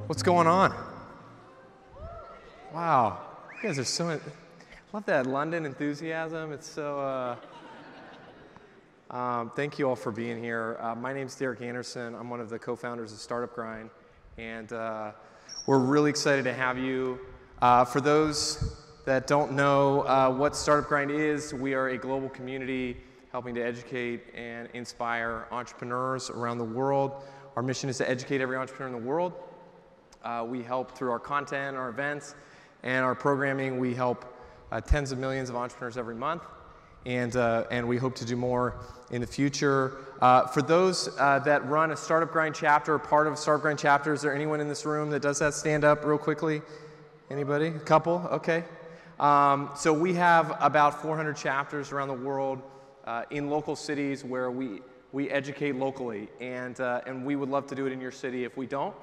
What's going on? Wow, you guys are so, love that London enthusiasm. It's so, thank you all for being here. My name's Derrick Anderson. I'm one of the co-founders of Startup Grind, and we're really excited to have you. For those that don't know what Startup Grind is, we are a global community helping to educate and inspire entrepreneurs around the world. Our mission is to educate every entrepreneur in the world. We help through our content, our events, and our programming. We help tens of millions of entrepreneurs every month, and we hope to do more in the future. For those that run a Startup Grind chapter, or part of a Startup Grind chapter, is there anyone in this room that does that? Stand up real quickly. Anybody? A couple? Okay. So we have about 400 chapters around the world in local cities where we educate locally, and we would love to do it in your city if we don't.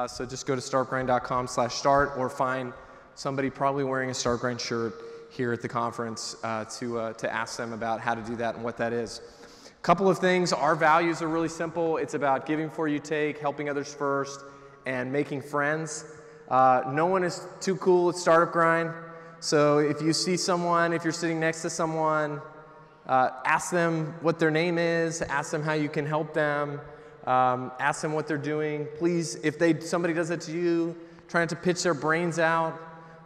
So just go to startupgrind.com/start, or find somebody probably wearing a Startup Grind shirt here at the conference to ask them about how to do that and what that is. A couple of things. Our values are really simple. It's about giving before you take, helping others first, and making friends. No one is too cool at Startup Grind. So if you see someone, if you're sitting next to someone, ask them what their name is, ask them how you can help them, ask them what they're doing. Please, if somebody does it to you, try not to pitch their brains out.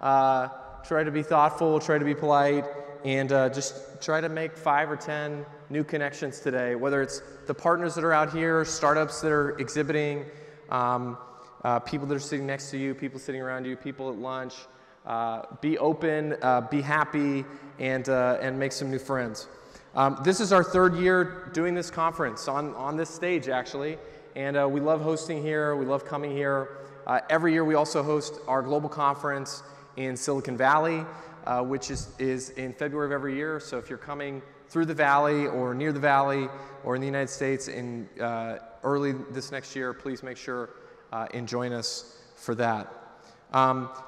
Try to be thoughtful, try to be polite, and just try to make 5 or 10 new connections today, whether it's the partners that are out here, startups that are exhibiting, people that are sitting next to you, people sitting around you, people at lunch. Be open, be happy, and make some new friends. This is our 3rd year doing this conference on this stage, actually, and we love hosting here. We love coming here. Every year we also host our global conference in Silicon Valley, which is in February of every year. So if you're coming through the valley or near the valley or in the United States in early this next year, please make sure and join us for that.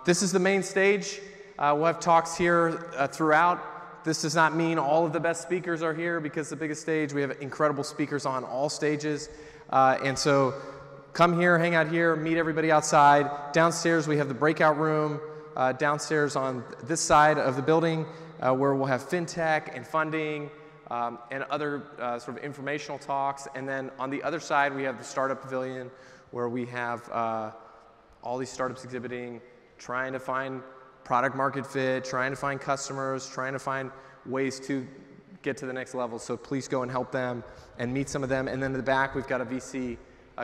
This is the main stage. We'll have talks here throughout. This does not mean all of the best speakers are here, because the biggest stage, we have incredible speakers on all stages. And so come here, hang out here, meet everybody outside. Downstairs, we have the breakout room. Downstairs on this side of the building, where we'll have fintech and funding and other sort of informational talks. And then on the other side, we have the Startup Pavilion, where we have all these startups exhibiting, trying to find product market fit, trying to find customers, trying to find ways to get to the next level. So please go and help them and meet some of them. And then in the back, we've got a VC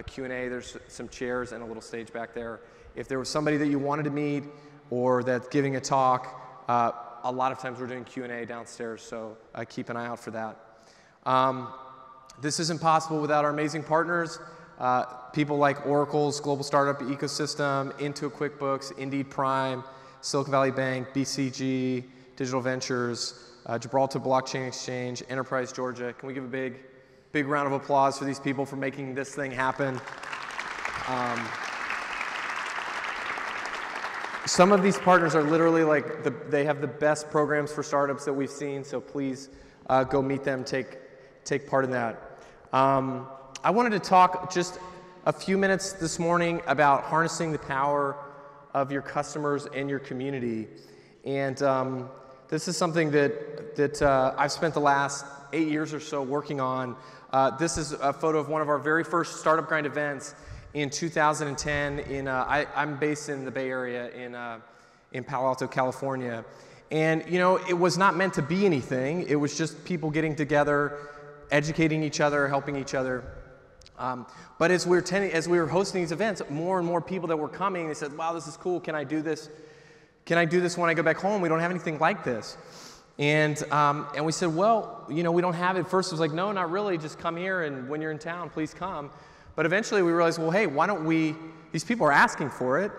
Q&A. There's some chairs and a little stage back there. If there was somebody that you wanted to meet or that's giving a talk, a lot of times we're doing Q&A downstairs, so keep an eye out for that. This isn't possible without our amazing partners. People like Oracle's Global Startup Ecosystem, Intuit QuickBooks, Indeed Prime, Silicon Valley Bank, BCG, Digital Ventures, Gibraltar Blockchain Exchange, Enterprise Georgia. Can we give a big round of applause for these people for making this thing happen? Some of these partners are literally like, they have the best programs for startups that we've seen, so please go meet them, take part in that. I wanted to talk just a few minutes this morning about harnessing the power of your customers and your community. And this is something that I've spent the last 8 years or so working on. This is a photo of one of our very first Startup Grind events in 2010. I'm based in the Bay Area in Palo Alto, California. And you know, it was not meant to be anything. It was just people getting together, educating each other, helping each other. But as we were hosting these events, more and more people that were coming, they said, wow, this is cool. Can I do this? Can I do this when I go back home? We don't have anything like this. And we said, well, you know, we don't have it. First it was like, no, not really. Just come here, and when you're in town, please come. But eventually we realized, well, hey, why don't we, these people are asking for it.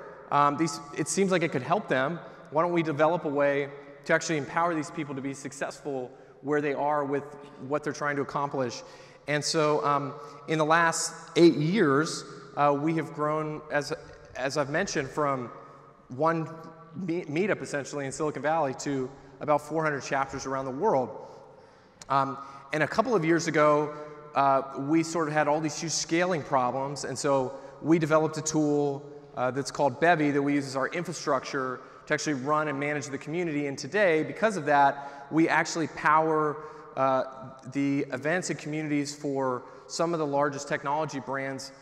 It seems like it could help them. Why don't we develop a way to actually empower these people to be successful where they are with what they're trying to accomplish? And so in the last 8 years, we have grown, as I've mentioned, from one meetup essentially in Silicon Valley to about 400 chapters around the world. And a couple of years ago, we sort of had all these huge scaling problems, and so we developed a tool that's called Bevy that we use as our infrastructure to actually run and manage the community. And today, because of that, we actually power the events and communities for some of the largest technology brands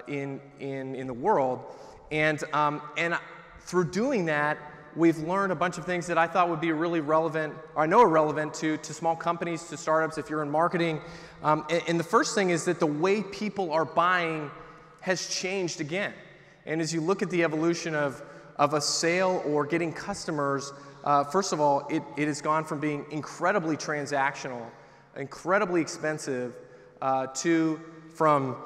in the world. And through doing that, we've learned a bunch of things that I thought would be really relevant, or I know are relevant to small companies, to startups, if you're in marketing. And the first thing is that the way people are buying has changed again. And as you look at the evolution of a sale or getting customers, first of all, it has gone from being incredibly transactional, incredibly expensive, from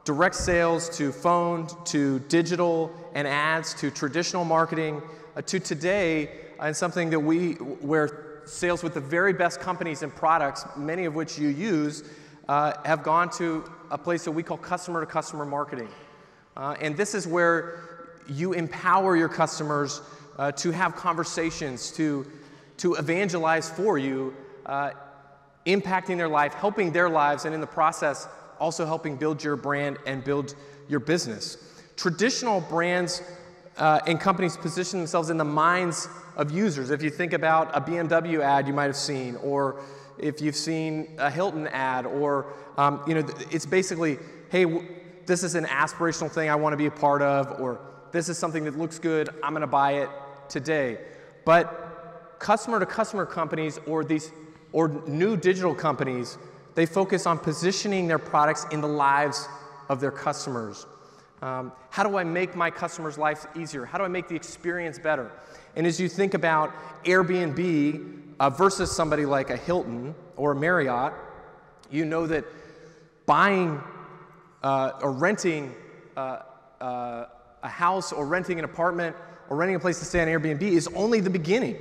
direct sales to phone to digital and ads to traditional marketing to today, and something that where sales with the very best companies and products, many of which you use, have gone to a place that we call customer-to-customer marketing. And this is where you empower your customers to have conversations, to evangelize for you, impacting their life, helping their lives, and in the process, also helping build your brand and build your business. Traditional brands and companies position themselves in the minds of users. If you think about a BMW ad you might have seen, or if you've seen a Hilton ad, or it's basically, hey, this is an aspirational thing I want to be a part of, or this is something that looks good, I'm going to buy it today. But customer-to-customer companies or new digital companies, they focus on positioning their products in the lives of their customers. How do I make my customers' lives easier? How do I make the experience better? And as you think about Airbnb versus somebody like a Hilton or a Marriott, you know that buying or renting a house or renting an apartment or renting a place to stay on Airbnb is only the beginning.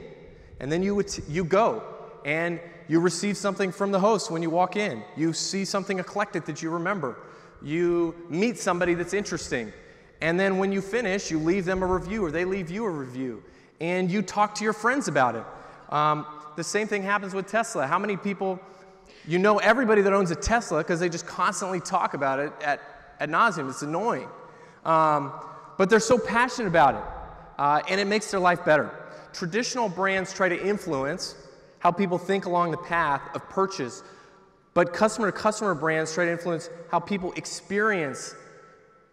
And then you go and you receive something from the host when you walk in. You see something eclectic that you remember. You meet somebody that's interesting. And then when you finish, you leave them a review, or they leave you a review. And you talk to your friends about it. The same thing happens with Tesla. How many people, you know everybody that owns a Tesla because they just constantly talk about it ad nauseum. It's annoying. But they're so passionate about it. And it makes their life better. Traditional brands try to influence how people think along the path of purchase, but customer-to-customer brands try to influence how people experience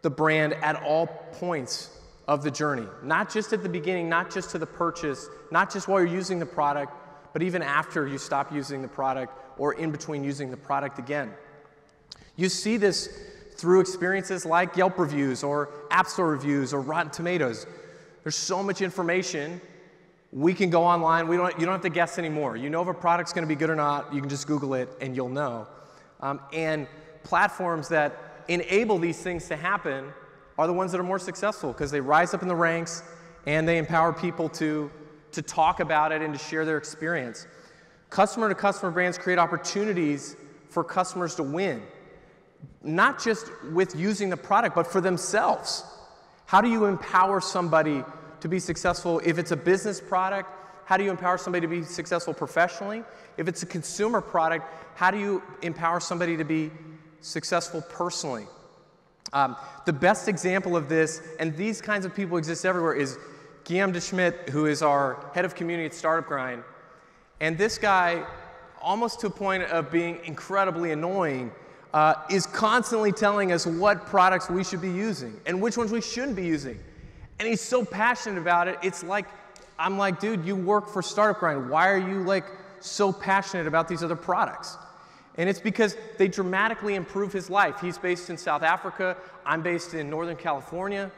the brand at all points of the journey. Not just at the beginning, not just to the purchase, not just while you're using the product, but even after you stop using the product or in between using the product again. You see this through experiences like Yelp reviews or App Store reviews or Rotten Tomatoes. There's so much information. We can go online. You don't have to guess anymore. You know if a product's going to be good or not. You can just Google it and you'll know. And platforms that enable these things to happen are the ones that are more successful because they rise up in the ranks and they empower people to talk about it and to share their experience. Customer-to-customer brands create opportunities for customers to win, not just with using the product, but for themselves. How do you empower somebody to be successful? If it's a business product, how do you empower somebody to be successful professionally? If it's a consumer product, how do you empower somebody to be successful personally? The best example of this, and these kinds of people exist everywhere, is Guillaume de Schmidt, who is our head of community at Startup Grind. And this guy, almost to a point of being incredibly annoying, is constantly telling us what products we should be using and which ones we shouldn't be using. And he's so passionate about it, it's like, I'm like, dude, you work for Startup Grind. Why are you like so passionate about these other products? And it's because they dramatically improve his life. He's based in South Africa. I'm based in Northern California.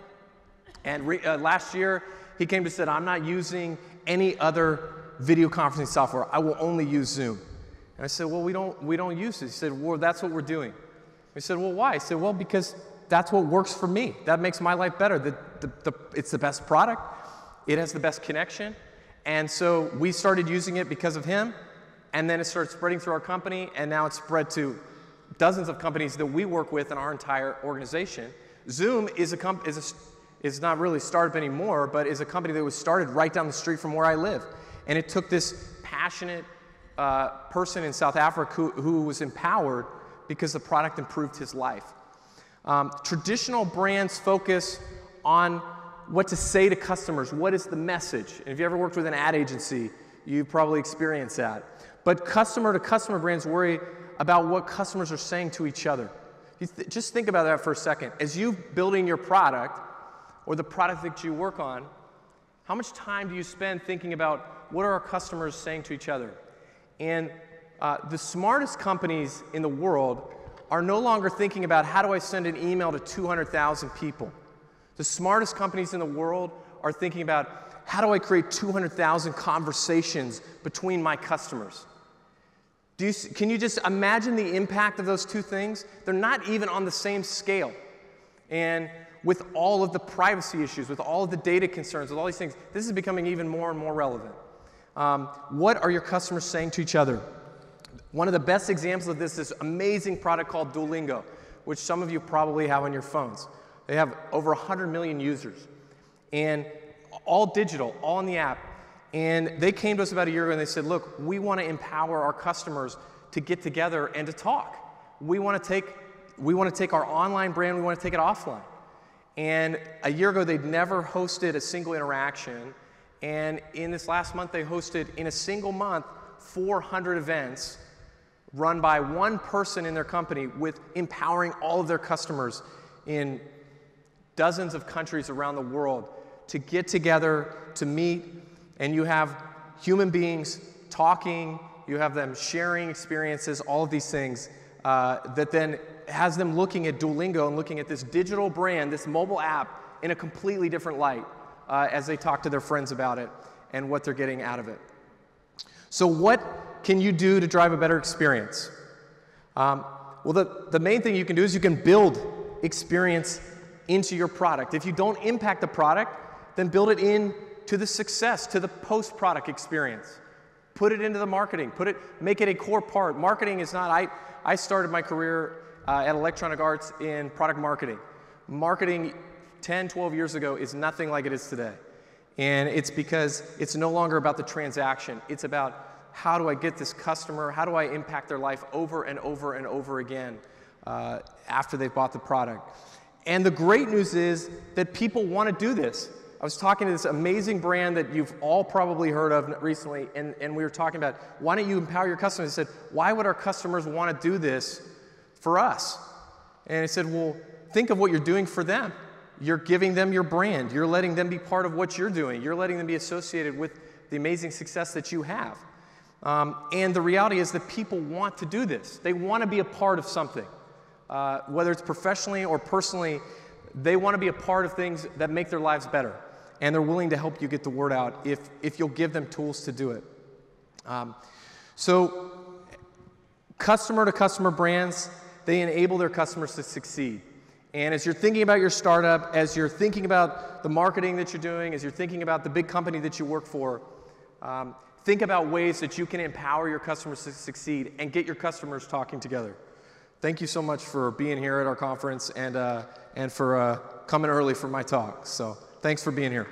And last year, he came to said, I'm not using any other video conferencing software. I will only use Zoom. And I said, well, we don't use it. He said, well, that's what we're doing. I said, well, why? He said, well, because that's what works for me. That makes my life better. It's the best product. It has the best connection. And so we started using it because of him. And then it started spreading through our company. And now it's spread to dozens of companies that we work with in our entire organization. Zoom is not really a startup anymore, but is a company that was started right down the street from where I live. And it took this passionate person in South Africa who was empowered because the product improved his life. Traditional brands focus on what to say to customers. What is the message? And if you ever worked with an ad agency, you've probably experienced that. But customer-to-customer brands worry about what customers are saying to each other. Just think about that for a second. As you're building your product or the product that you work on, how much time do you spend thinking about what are our customers saying to each other? And the smartest companies in the world are no longer thinking about how do I send an email to 200,000 people. The smartest companies in the world are thinking about how do I create 200,000 conversations between my customers. Can you just imagine the impact of those two things? They're not even on the same scale. And with all of the privacy issues, with all of the data concerns, with all these things, this is becoming even more and more relevant. What are your customers saying to each other? One of the best examples of this is this amazing product called Duolingo, which some of you probably have on your phones. They have over 100 million users, and all digital, all in the app. And they came to us about a year ago and they said, look, we want to empower our customers to get together and to talk. We want to take our online brand, we want to take it offline. And a year ago, they'd never hosted a single interaction. And in this last month, they hosted, in a single month, 400 events run by one person in their company with empowering all of their customers in dozens of countries around the world to get together, to meet, and you have human beings talking, you have them sharing experiences, all of these things that then has them looking at Duolingo and looking at this digital brand, this mobile app, in a completely different light as they talk to their friends about it and what they're getting out of it. So what can you do to drive a better experience? Well, the main thing you can do is you can build experience into your product. If you don't impact the product, then build it into the success, to the post-product experience. Put it into the marketing. Make it a core part. Marketing is not, I started my career at Electronic Arts in product marketing. Marketing 10, 12 years ago is nothing like it is today. And it's because it's no longer about the transaction. It's about how do I get this customer, how do I impact their life over and over and over again after they've bought the product. And the great news is that people want to do this. I was talking to this amazing brand that you've all probably heard of recently, and we were talking about, why don't you empower your customers? I said, why would our customers want to do this for us? And I said, well, think of what you're doing for them. You're giving them your brand. You're letting them be part of what you're doing. You're letting them be associated with the amazing success that you have. And the reality is that people want to do this. They want to be a part of something. Whether it's professionally or personally, they want to be a part of things that make their lives better. And they're willing to help you get the word out if you'll give them tools to do it. So customer-to-customer brands, they enable their customers to succeed. And as you're thinking about your startup, as you're thinking about the marketing that you're doing, as you're thinking about the big company that you work for, think about ways that you can empower your customers to succeed and get your customers talking together. Thank you so much for being here at our conference and for coming early for my talk. So thanks for being here.